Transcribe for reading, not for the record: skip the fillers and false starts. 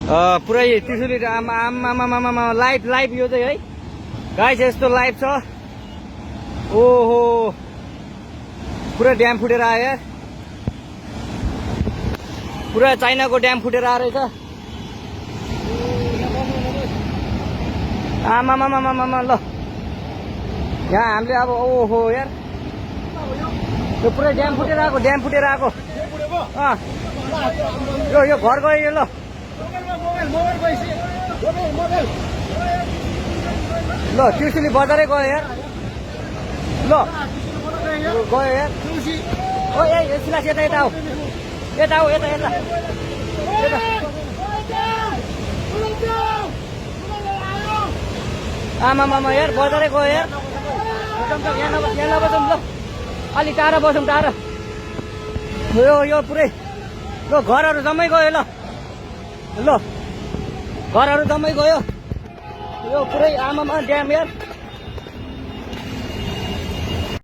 पुरै त्रिशुली आमा लाइभ यो चाहिँ है गाइस यस्तो लाइभ छ। ओहो पुरा ड्याम फुटेर आयो यार, पुरा चाइनाको ड्याम फुटेर आएर रहेछ। आमा ल यहाँ हामीले अब ओहो यार यो पुरै ड्याम फुटेर आएको यो घर गयो यो। ल ल त्रिशुली बजारै गयो यार। ल गयो यार। ओ ए सिलास यता आऊ यता आमा यार बजारै गयो यार। यहाँ नबसौँ ल, अलि टाढा बसौँ टाढा। यो पुरै ल घरहरू जम्मै गयो। ल घरहरू जम्मै गयो। यो पुरै आमामा ड्याम यार।